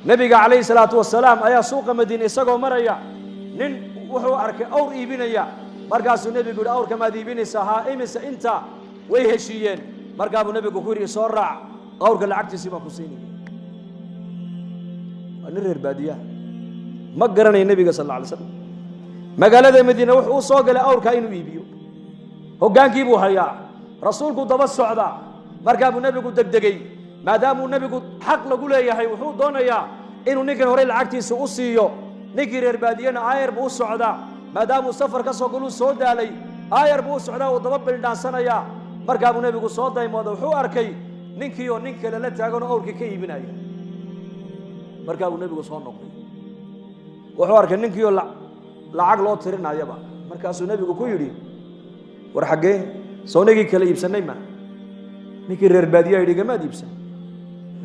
nabiga calayhi salaatu wasalaam ayaa suuqa madiina isagoo maraya nin wuxuu arkay awr iibinaya markaasuu nabigu yidhi awrka maad iibinaysaa haa imise inta way heshiiyeen markaa buu nabigu ku yidhi soo raac awrka lacagtiisii baan ku siinaya waa nin reer baadiya ma garanaya nabiga sal alla alay slam magaalada madiina wuxuu u soo galay awrka inuu iibiyo hoggaankii buu hayaa rasuulku daba socda markaa buu nabigu degdegay maadaamuu nabigu xaq lagu leeyahay wuxuu doonayaa inuu ninkan hore lacagtiisa u siiyo ninkii reer baadiyana aayar buu u socdaa maadaamuu safar ka soo galuu soo daalay aayar buu u socdaa uu daba bildhaansanayaa markaa buu nabigu soo daymooda wuxuu arkay ninkii oo nin kale la taagan oo awrkii ka iibinaya markaa buu nabigu soo noqday wuxuu arkay ninkii oo lacag loo tirinayaba markaasuu nabigu ku yidhi war xaggee soonagii kala iibsanay ma ninkii reer baadiya yidhi gamaad iibsan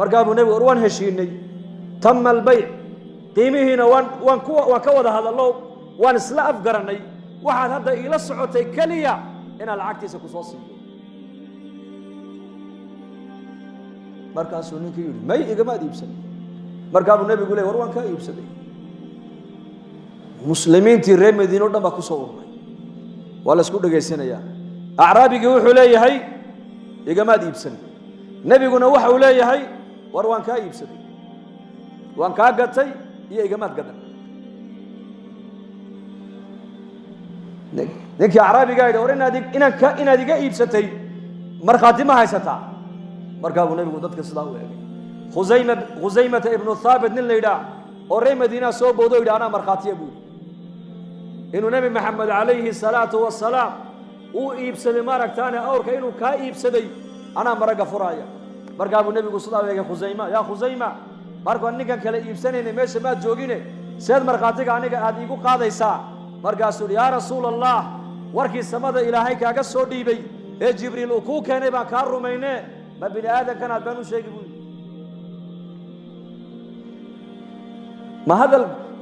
markaa buu nabigu war waan heshiinay tama albayc qiimihiina waan ka wada hadallo waan isla afgarannay waxaad hadda iila socotay keliya inaan lacagtiisa ku soo siiyo markaasuu ninkii yidhi may igamaad iibsan markaa buu nabigu leey war waan kaa iibsaday muslimiintii reer madiina o dhan baa ku soo urmay waa la isku dhegaysanayaa acraabigii wuxuu leeyahay igamaad iibsan nebiguna waxa uu leeyahay war waan kaa iibsaday waan kaa gatay iyo igamaad gadan ninkii acraabigaa yidhi war inaad iga iibsatay markhaati ma haysataa markaa buu nebigu dadka sidaa u eegay khusaymata ibnu thaabit nin la yidhaah oo reer madiinaa soo boodo yidhi anaa markhaatiya buu yidhi inuu nebi maxamed calayhi salaatu wasalaam uu iibsaday maaragtaane awrka inuu kaa iibsaday anaa maragga furaaya markaa buu nebigu sidaa u eegay khusayma yaa khusayma markaan ninkan kale iibsanaynay meesha maad joogine seed markhaatiga aniga aad iigu qaadaysaa markaasuu yidhi yaa rasuula allah warkii samada ilaahay kaaga soo dhiibay ee jibriil uu kuu keenay baan kaa rumayne ma bini aadankanaad baan u sheegi buu yidhi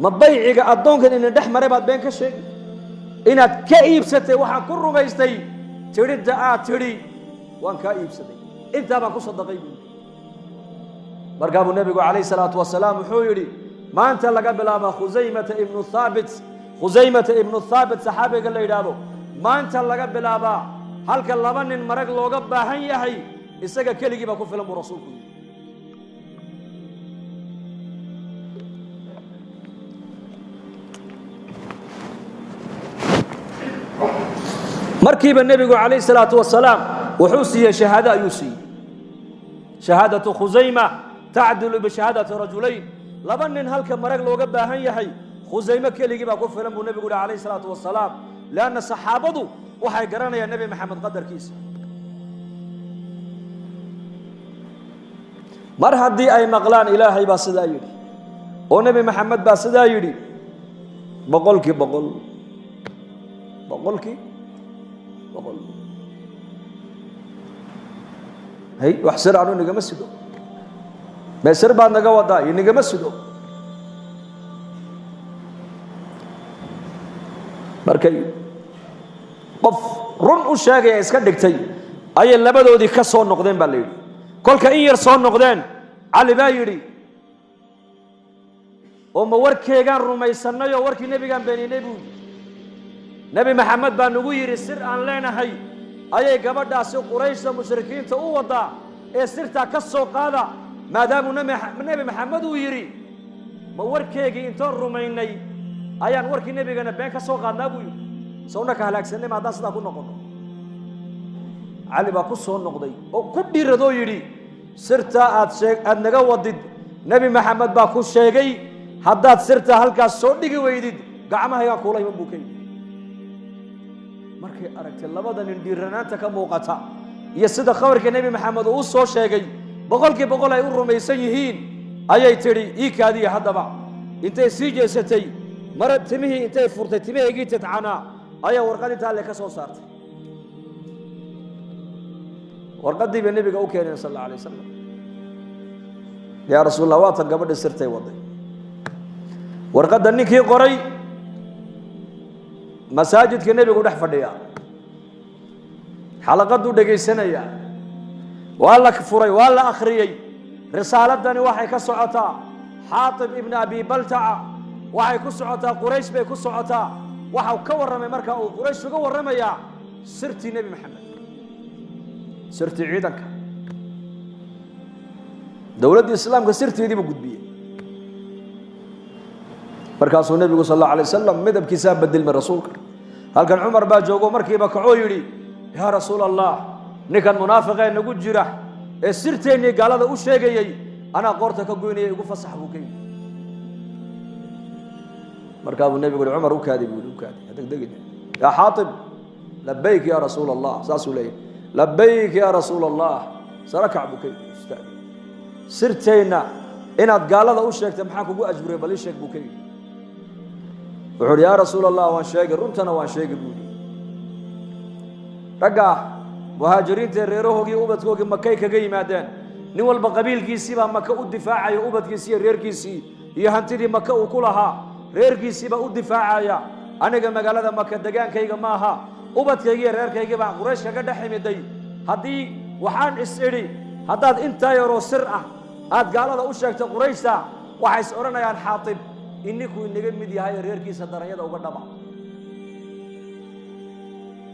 ma bayciga addoonkan ina dhex maray baad been ka sheegi inaad ka iibsatay waxaan ku rumaystay tidhidda aad tidhi waan kaa iibsaday intaa baan ku sadaqay buu yidhi markaa buu nebigu calayhi salaatu wasalaam wuxuu yidhi maanta laga bilaaba khusaymata ibnu thaabit saxaabiga la yidhaahdo maanta laga bilaabaa halka laba nin marag looga baahan yahay isaga keligii baa ku filan buu rasuulku yidhi markiiba nebigu calayhi salaatu wasalaam wuxuu siiyey shahaado ayuu siiyey shahaadatu khusayma tacdilu bishahaadati rajulayn laba nin halka marag looga baahan yahay khusayme keligii baa ku filan buu nebigu yihi calayhi salaatu wasalaam leanna saxaabadu waxay garanayaan nebi maxamed qadarkiisa mar haddii ay maqlaan ilaahay baa sidaa yidhi oo nebi maxamed baa sidaa yidhi boqolkii boqol hay wax sir aanu nigama sido meesir baad naga wadaa iyo nigama sido markay qof run u sheegaya iska dhigtay ayay labadoodii ka soo noqdeen baa la yidhi kolka in yar soo noqdeen cali baa yidhi oo ma warkeegaan rumaysanay oo warkii nebigaan beeninay buu yidhi nebi maxamed baa nagu yidhi sir aan leenahay ayay gabadhaasi qurayshta mushrikiinta u wadaa ee sirtaa ka soo qaada maadaamuu nebi maxamed uu yidhi ma warkeegii intoon rumaynay ayaan warkii nebigana been ka soo qaadnaa buu yidhi sawna ka halaagsanay ma haddaan sidaa ku noqono cali baa ku soo noqday oo ku dhiiradoo yidhi sirtaa aad naga wadid nebi maxamed baa ku sheegay haddaad sirtaa halkaas soo dhigi weydid gacmahaygaa kuula iman buu ka yidhi markay aragtay labada nin dhiiranaanta ka muuqata iyo sida khabarka nebi maxamed uu soo sheegay boqolkii boqol ay u rumaysan yihiin ayay tidhi ii kaadiya haddaba intay sii jeesatay mara timihii intay furtay timahaygii tidcanaa ayaa warqad intaa alle ka soo saartay warqaddii bay nebiga u keeneen sal alla alay wasalam yaa rasuul allah waatan gabadhii sirtay waday warqadda ninkii qoray masaajidka nebigu dhex fadhiya xalaqaduu dhegaysanaya waa la furay waa la akhriyey risaaladani waxay ka socotaa xaatib ibn abi baltaca waxay ku socotaa quraysh bay ku socotaa waxa ka warramay markaa uu quraysh uga warramayaa sirtii nebi maxamed sirtii ciidanka dowladda islaamka sirteedii buu gudbiyey markaasuu nebigu sal allahu alay wasalam midabkiisaa bedelmay rasuulka halkan cumar baa joogo markiiba kacoo yidhi yaa rasuul allah ninkan munaafiqee nagu jira ee sirteennii gaalada u sheegayey anaa qoorta ka goynaya igu fasax buu ka yidhi markaa buu nebigu yihi cumar u kaadi buu u kaadi degdegin yaa xaatib labayk ya rasuul allah saasuu leeyahy labayk ya rasuul allah sarakac buu ka yidhi ustaag sirteenna inaad gaalada u sheegtay maxaa kugu ajburay bal ii sheeg buu ka yidhi wuxuu yidhi yaa rasuul allah waan sheegay runtana waan sheegay buu yidhi ragga muhaajiriinta reerahoogii ubadkoogii makay kaga yimaadeen nin walba qabiilkiisii baa maka u difaacaya ubadkiisii iyo reerkiisii iyo hantidii maka uu ku lahaa reerkiisii baa u difaacaya aniga magaalada maka degaankayga ma aha ubadkaygii iyo reerkaygii baa quraysh kaga dhex imiday haddii waxaan is idhi haddaad intaa yaroo sir ah aad gaalada u sheegto qurayshta waxay is odhanayaan xaatib ininkuu inaga mid yahay reerkiisa daranyada uga dhaba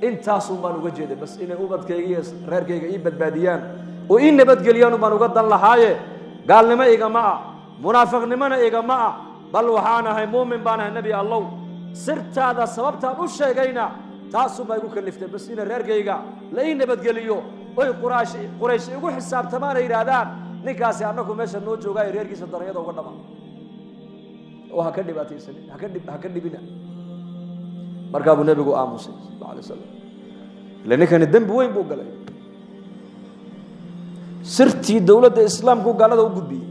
intaasun baan uga jeeday bas inay ubadkayga iyo reerkayga ii badbaadiyaan oo ii nabadgeliyaan baan uga dan lahaaye gaalnimo igama ah munaafiqnimona igama ah bal waxaan ahay muumin baan ahay nebi allow sirtaada sababtaan u sheegayna taasun baa igu kaliftay bas ina reerkayga la ii nabadgeliyo oy quraysh igu xisaabtamaan ay yidhaahdaan ninkaasi annagu meesha noo joogaayo reerkiisa daranyada uga dhaba oo ha ka dhibaataysanin ha ka dhibina markaa buu nebigu aamusay sal alay wasalam ila ninkani dembi weyn buu galay sirtii dowladda islaamku gaalada u gudbiyey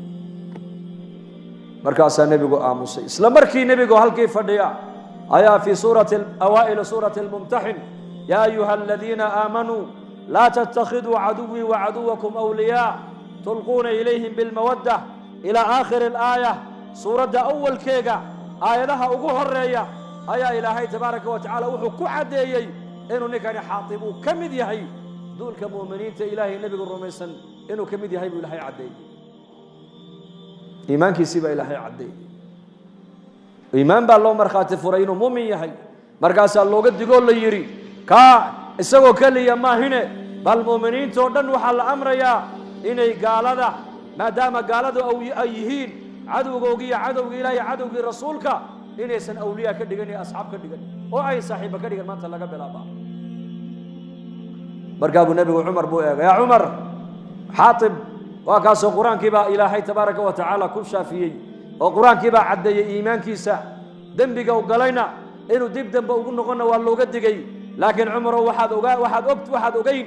markaasaa nebigu aamusay isla markii nebigu halkii fadhiya ayaa fii suurati awaa'ili suurati almumtaxin yaa ayuha aladiina aamanuu laa tattakhiduu caduwii wacaduwakum awliyaa tulquuna ilayhim bilmawadda ilaa aakhiri alaaya suuradda awalkeega aayadaha ugu horeeya ayaa ilaahay tabaaraka wa tacaala wuxuu ku caddeeyey inuu ninkani xaatib uu ka mid yahay duulka mu'miniinta ilaahay nebigu rumaysan inuu ka mid yahay buu ilaahay caddeeyey iimaankiisii baa ilaahay caddeeyey iimaan baa loo markhaati furay inuu muumin yahay markaasaa looga digoo la yidhi kaa isagoo keliya maahine bal mu'miniintoo dhan waxaa la amrayaa inay gaalada maadaama gaaladu ay yihiin cadowgoogii iyo cadowgii ilaahay cadowgii rasuulka inaysan awliyaa ka dhigan iyo asxaab ka dhigan oo ay saaxiiba ka dhigan maanta laga bilaaba markaa buu nebigu cumar buu eegay yaa cumar xaatib waa kaasoo qur-aankii baa ilaahay tabaaraka wa tacaala ku shaafiyey oo qur-aankii baa caddeeyey iimaankiisa dembiga u galayna inuu dib dambe ugu noqonna waa looga digay laakiin cumarow waxaad ogeyn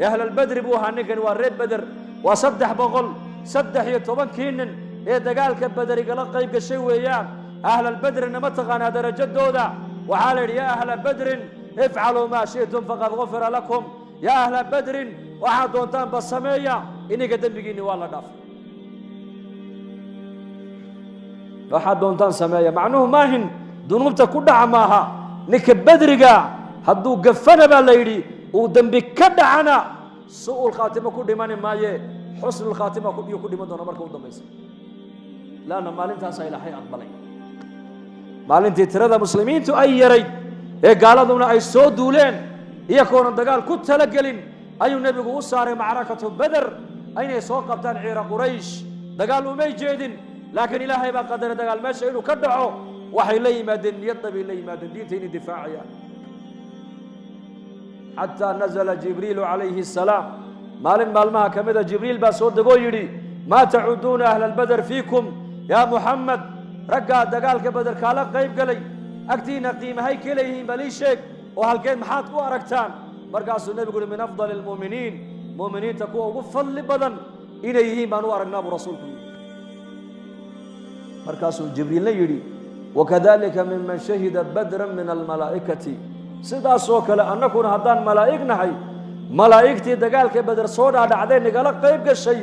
ahlalbedri buu ahaa ninkani waa reer beder waa 313 nin ee dagaalka bederigala qayb gashay weeyaan ahlalbedrina ma taqaanaa darajadooda waxaa la yidhi yaa ahla bedrin ifcaluu maa shi'tum faqad gufira lakum yaa ahla bedrin waxaad doontaan ba sameeya ininka dembigiinni waa la dhaafay waxaad doontaan sameeya macnuhu maahin dunuubta ku dhaca maaha ninka bedriga hadduu gafana baa la yidhi uu dembi ka dhacana su'ul khaatima ku dhimani maaye xusnul khaatima iyo ku dhiman doona marka u dambaysa laanna maalintaasaa ilaahay aqbalay maalintii tirada muslimiintu ay yarayd ee gaaladuna ay soo duuleen iyagoona dagaal ku talagelin ayuu nebigu u saaray macrakatu beder inay soo qabtaan ciira quraysh dagaal umay jeedin laakiin ilaahay baa qadaray dagaal meesha inuu ka dhaco waxay la yimaadeen niyadda bay la yimaadeen diinta inay difaacayaan xataa nazala jibriilu calayhi asalaam maalin maalmaha ka mida jibriil baa soo degoo yidhi maa tacuduuna ahla albeder fiikum yaa muxamed raggaa dagaalka beder kaala qayb galay agtiina qiimahay ka leeyihiin bal ii sheeg oo halkeed maxaad ku aragtaan markaasuu nebigu yihi min afdali almu'miniin mu'miniinta kuwa ugu fadli badan inay yihiin baan u aragnaa buu rasuulku yidhi markaasuu jibriilna yidhi wakadalika miman shahida badran min almalaa'ikati sidaasoo kale annaguna haddaan malaa'ig nahay malaa'igtii dagaalka beder soo dhaadhacday nagala qayb gashay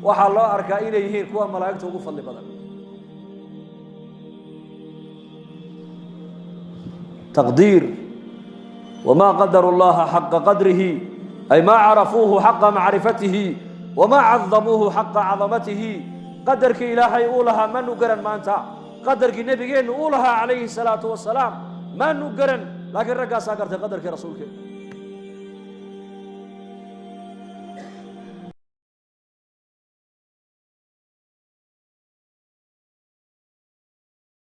waxaa loo arkaa inay yihiin kuwa malaa'igta ugu fadli badan taqdiir wamaa qadaru llaha xaqa qadrihi ay maa carafuuhu xaqa macrifatihi wamaa cadamuuhu xaqa cadamatihi qadarkii ilaahay uu lahaa maanu garan maanta qadarkii nabigeennu uu lahaa calayhi salaatu wasalaam maanu garan laakiin raggaasaa gartay qadarkii rasuulkeena